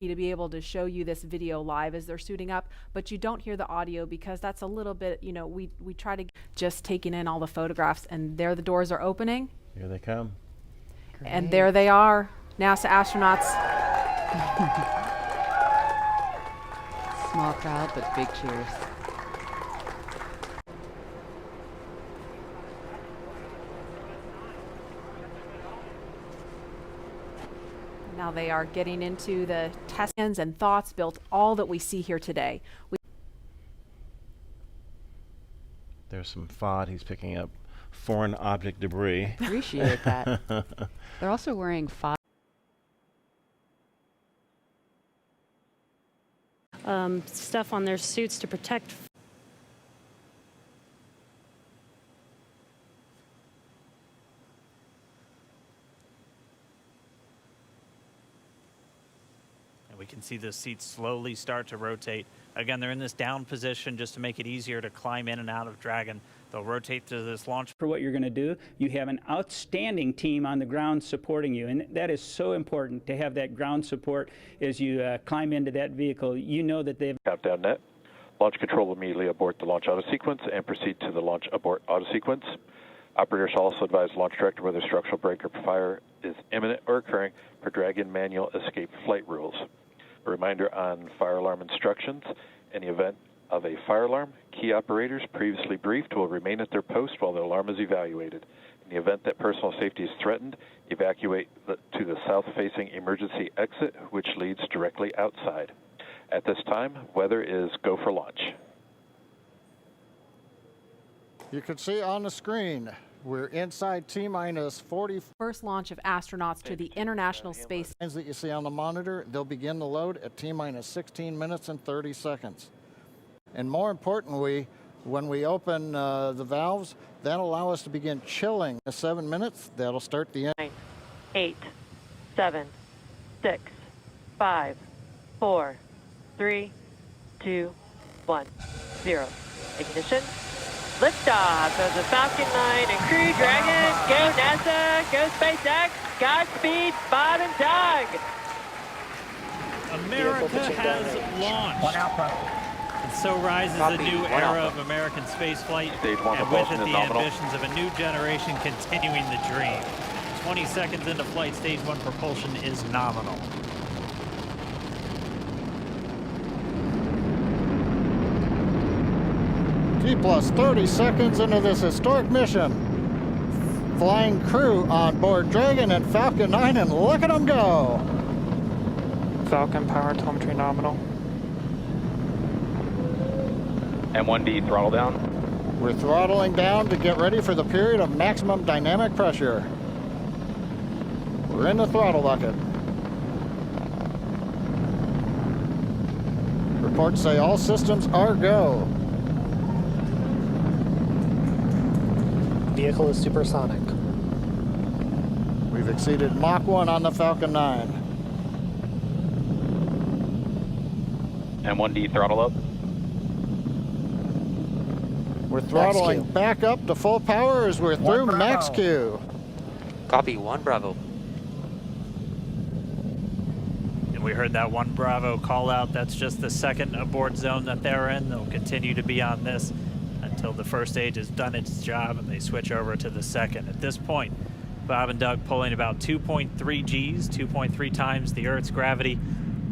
to be able to show you this video live as they're suiting up, but you don't hear the audio because that's a little bit, you know, we try to just taking in all the photographs, and there the doors are opening. Here they come. Great. And there they are, NASA astronauts. Small crowd, but big cheers. Now they are getting into the test and thoughts, built all that we see here today. There's some FOD. He's picking up foreign object debris. Appreciate that. They're also wearing stuff on their suits to protect. And we can see the seats slowly start to rotate. Again, they're in this down position just to make it easier to climb in and out of Dragon. They'll rotate to this launch. For what you're going to do, you have an outstanding team on the ground supporting you, and that is so important to have that ground support as you climb into that vehicle. You know that they've countdown net. Launch control will immediately abort the launch auto sequence and proceed to the launch abort auto sequence. Operators shall also advise launch director whether structural break or fire is imminent or occurring per Dragon manual escape flight rules. A reminder on fire alarm instructions. In the event of a fire alarm, key operators previously briefed will remain at their post while the alarm is evaluated. In the event that personal safety is threatened, evacuate to the south-facing emergency exit, which leads directly outside. At this time, weather is go for launch. You can see on the screen, we're inside T-minus 40. First launch of astronauts to the International Space. That you see on the monitor, they'll begin the load at T-minus 16 minutes and 30 seconds. And more importantly, when we open the valves, that'll allow us to begin chilling. 7 minutes, that'll start the end. 9, 8, 7, 6, 5, 4, 3, 2, 1, 0. Ignition. Liftoff of the Falcon 9 and Crew Dragon. Go NASA, go SpaceX, Godspeed, Bob and Doug. America has launched. And so rises a new era of American spaceflight, and with it the ambitions of a new generation continuing the dream. 20 seconds into flight, stage 1 propulsion is nominal. T plus 30 seconds into this historic mission. Flying crew on board Dragon and Falcon 9, and look at them go. Falcon power telemetry nominal. M1D throttle down. We're throttling down to get ready for the period of maximum dynamic pressure. We're in the throttle bucket. Reports say all systems are go. Vehicle is supersonic. We've exceeded Mach 1 on the Falcon 9. M1D throttle up. We're throttling back up to full power as we're through max Q. Copy, 1 Bravo. And we heard that 1 Bravo call out. That's just the second abort zone that they're in. They'll continue to be on this until the first stage has done its job and they switch over to the second. At this point, Bob and Doug pulling about 2.3 Gs, 2.3 times the Earth's gravity,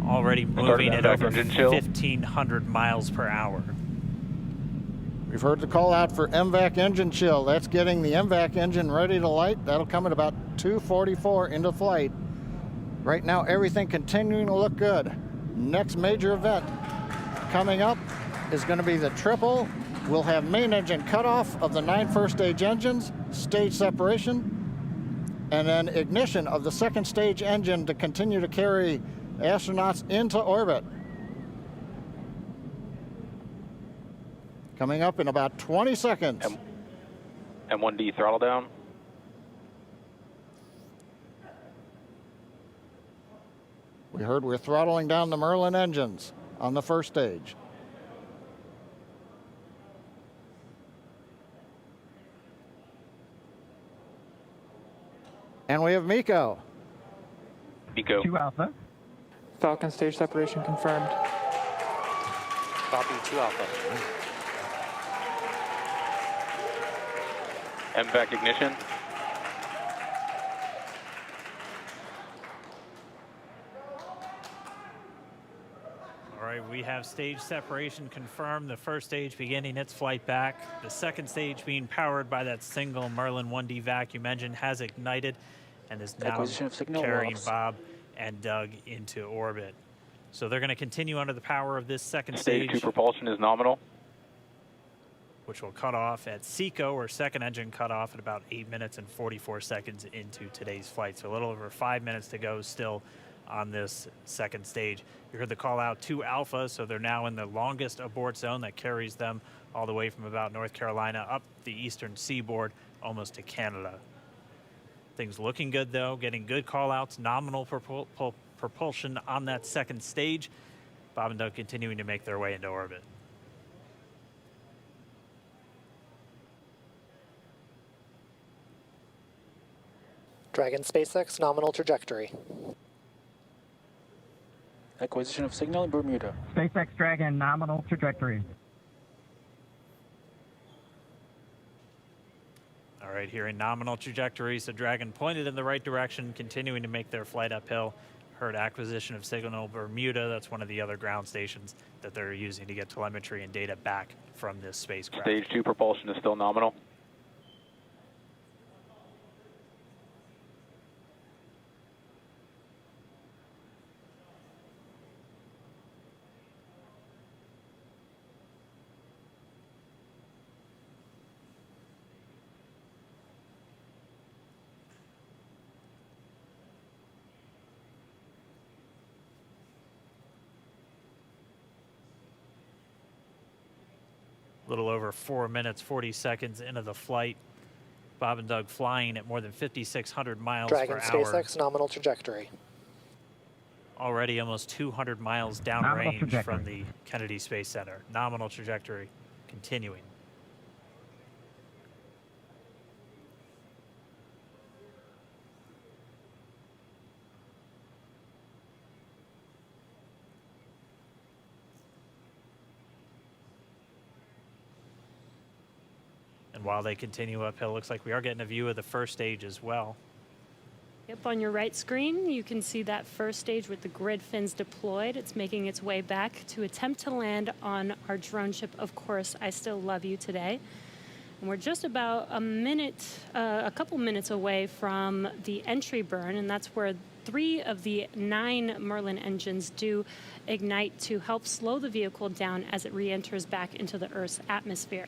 already moving at over 1,500 miles per hour. We've heard the call out for MVAC engine chill. That's getting the MVAC engine ready to light. That'll come at about 2:44 into flight. Right now, everything continuing to look good. Next major event coming up is going to be the triple. We'll have main engine cutoff of the 9 first stage engines, stage separation, and then ignition of the second stage engine to continue to carry astronauts into orbit. Coming up in about 20 seconds. M1D throttle down. We heard we're throttling down the Merlin engines on the first stage. And we have MECO. MECO. 2 Alpha. Falcon stage separation confirmed. Copy 2 Alpha. MVAC ignition. All right, we have stage separation confirmed. The first stage beginning its flight back. The second stage being powered by that single Merlin 1D vacuum engine has ignited and is now Acquisition of signal carrying loss. Bob and Doug into orbit. So they're going to continue under the power of this second Stage stage, 2 propulsion is nominal. which will cut off at SECO, or second engine cut off, at about 8 minutes and 44 seconds into today's flight. So a little over 5 minutes to go still on this second stage. You heard the call out to Alpha, so they're now in the longest abort zone that carries them all the way from about North Carolina up the eastern seaboard almost to Canada. Things looking good though, getting good call outs, nominal propulsion on that second stage. Bob and Doug continuing to make their way into orbit. Dragon SpaceX nominal trajectory. Acquisition of signal in Bermuda. SpaceX Dragon nominal trajectory. All right, here in nominal trajectory, so Dragon pointed in the right direction, continuing to make their flight uphill. Heard acquisition of signal Bermuda. That's one of the other ground stations that they're using to get telemetry and data back from this spacecraft. Stage 2 propulsion is still nominal. Little over 4 minutes, 40 seconds into the flight. Bob and Doug flying at more than 5,600 miles Dragon per hour. SpaceX nominal trajectory. Already almost 200 miles downrange from the Kennedy Space Center. Nominal trajectory continuing. And while they continue uphill, looks like we are getting a view of the first stage as well. Yep, on your right screen, you can see that first stage with the grid fins deployed. It's making its way back to attempt to land on our drone ship, Of Course I Still Love You today. And we're just about a couple minutes away from the entry burn, and that's where 3 of the 9 Merlin engines do ignite to help slow the vehicle down as it re-enters back into the Earth's atmosphere.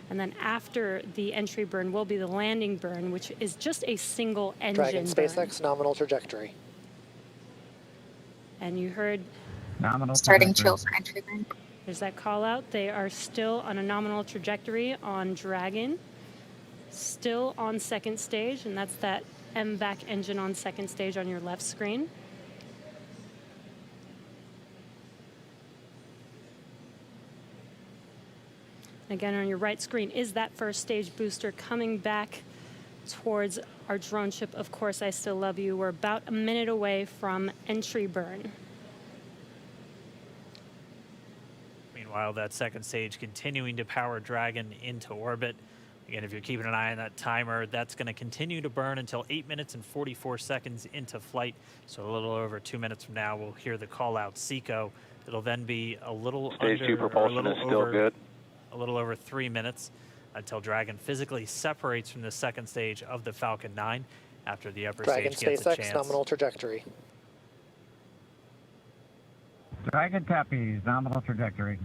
And then after the entry burn will be the landing burn, which is just a single engine Dragon burn. SpaceX nominal trajectory. And you heard Nominal starting trajectory. chill for entry burn. there's that call out. They are still on a nominal trajectory on Dragon, still on second stage, and that's that MVAC engine on second stage on your left screen. Again, on your right screen is that first stage booster coming back towards our drone ship, Of Course I Still Love You. We're about a minute away from entry burn. Meanwhile, that second stage continuing to power Dragon into orbit. Again, if you're keeping an eye on that timer, that's going to continue to burn until 8 minutes and 44 seconds into flight. So a little over 2 minutes from now, we'll hear the call out SECO. It'll then be a little Stage under, 2 propulsion is still good. A little over 3 minutes until Dragon physically separates from the second stage of the Falcon 9 after the upper Dragon stage gets a SpaceX chance. nominal trajectory. Dragon copies, nominal trajectory.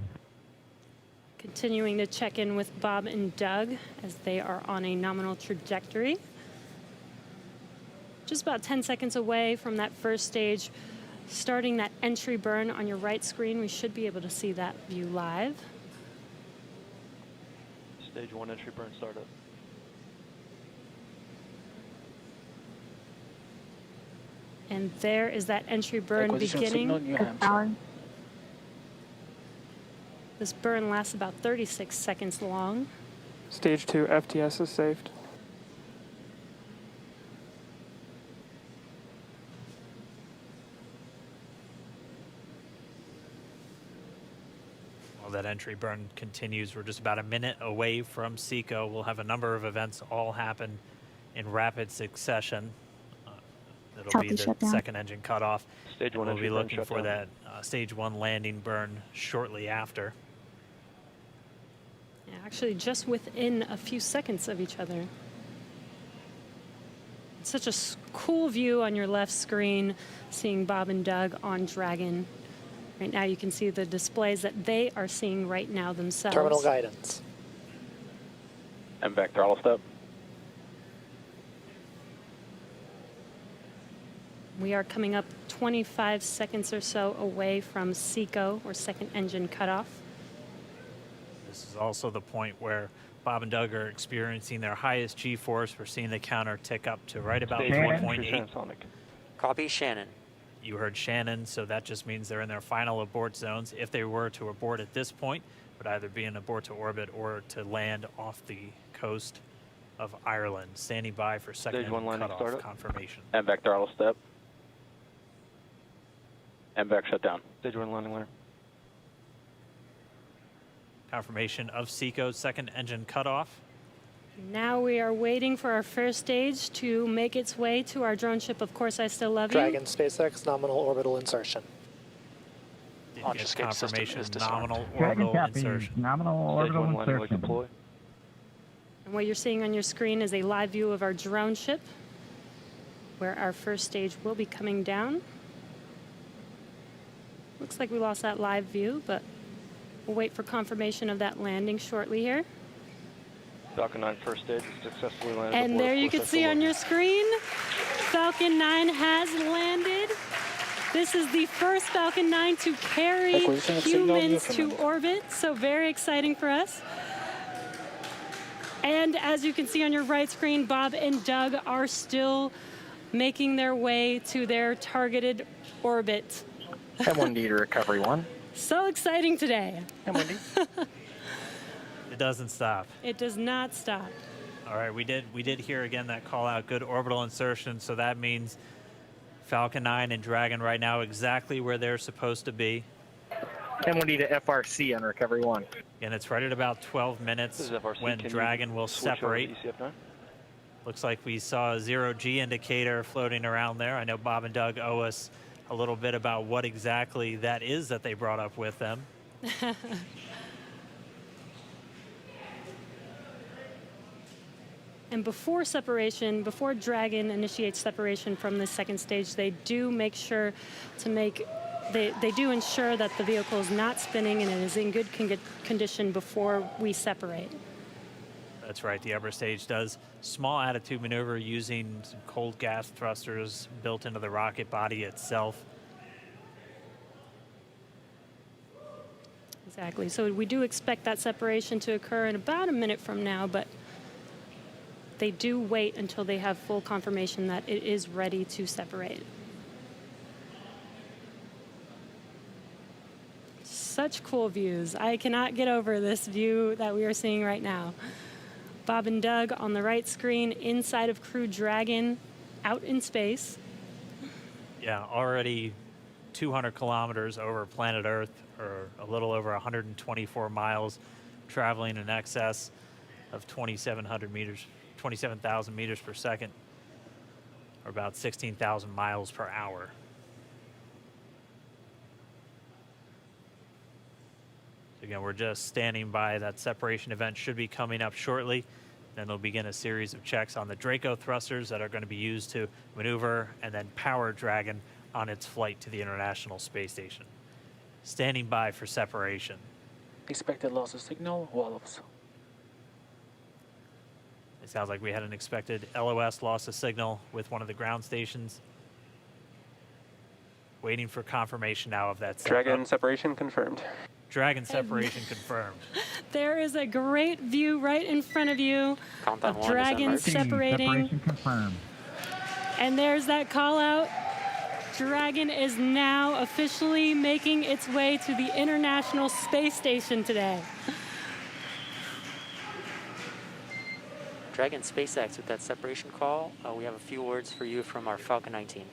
Continuing to check in with Bob and Doug as they are on a nominal trajectory. Just about 10 seconds away from that first stage, starting that entry burn on your right screen. We should be able to see that view live. Stage 1 entry burn startup. And there is that entry burn Acquisition of signal in beginning. New Hampshire. This burn lasts about 36 seconds long. Stage 2 FTS is saved. While that entry burn continues, we're just about a minute away from SECO. We'll have a number of events all happen in rapid succession. It'll be the second engine cutoff. Stage 1 We'll entry be burn looking shut for down. that stage 1 landing burn shortly after. Yeah, actually, just within a few seconds of each other. It's such a cool view on your left screen, seeing Bob and Doug on Dragon. Right now, you can see the displays that they are seeing right now themselves. Terminal guidance. MVAC throttle step. We are coming up 25 seconds or so away from SECO, or second engine cutoff. This is also the point where Bob and Doug are experiencing their highest G-force. We're seeing the counter tick up to right about Stage 1 3.8. entry transonic. Copy, Shannon. You heard Shannon, so that just means they're in their final abort zones. If they were to abort at this point, it would either be an abort to orbit or to land off the coast of Ireland. Standing by for second Stage 1 landing cutoff startup. confirmation. MVAC throttle step. MVAC shut down. Stage 1 landing layer. Confirmation of SECO's second engine cutoff. Now we are waiting for our first stage to make its way to our drone ship. Of course, I still love you. Dragon SpaceX nominal orbital insertion. Didn't Launch get escape system confirmation, is disarmed. nominal Dragon orbital copies. insertion. Nominal Stage orbital 1 landing leg insertion. deploy. And what you're seeing on your screen is a live view of our drone ship, where our first stage will be coming down. Looks like we lost that live view, but we'll wait for confirmation of that landing shortly here. Falcon 9 first stage is successfully landed. And aboard there you course can see on your screen, Falcon 9 has landed. This is the first Falcon 9 to carry Acquisition of signal humans to Newfoundland. orbit, so very exciting for us. And as you can see on your right screen, Bob and Doug are still making their way to their targeted orbit. M1D to recovery 1. So exciting today. M1D. It doesn't stop. It does not stop. All right, we did hear again that call out, good orbital insertion, so that means Falcon 9 and Dragon right now exactly where they're supposed to be. M1D to FRC on recovery 1. And it's right at about 12 This minutes is FRC. when Can you Dragon will switch over to separate. ECF9? Looks like we saw a 0G indicator floating around there. I know Bob and Doug owe us a little bit about what exactly that is that they brought up with them. And before separation, before Dragon initiates separation from the second stage, they do make sure to make, they do ensure that the vehicle is not spinning and it is in good condition before we separate. That's right, the upper stage does small attitude maneuver using some cold gas thrusters built into the rocket body itself. Exactly, so we do expect that separation to occur in about a minute from now, but they do wait until they have full confirmation that it is ready to separate. Such cool views. I cannot get over this view that we are seeing right now. Bob and Doug on the right screen, inside of Crew Dragon, out in space. Yeah, already 200 kilometers over planet Earth, or a little over 124 miles, traveling in excess of 2,700 meters. 27,000 meters per second, or about 16,000 miles per hour. Again, we're just standing by. That separation event should be coming up shortly. Then they'll begin a series of checks on the Draco thrusters that are going to be used to maneuver and then power Dragon on its flight to the International Space Station. Standing by for separation. Expected loss of signal, wallops. It sounds like we had an expected LOS loss of signal with one of the ground stations. Waiting for confirmation now of that setup. Dragon separation confirmed. Dragon separation confirmed. There is a great view right in front of you Countdown of 1 is Dragon emerged. separating. Separation confirmed. And there's that call out. Dragon is now officially making its way to the International Space Station today. Dragon SpaceX with that separation call. We have a few words for you from our Falcon 19.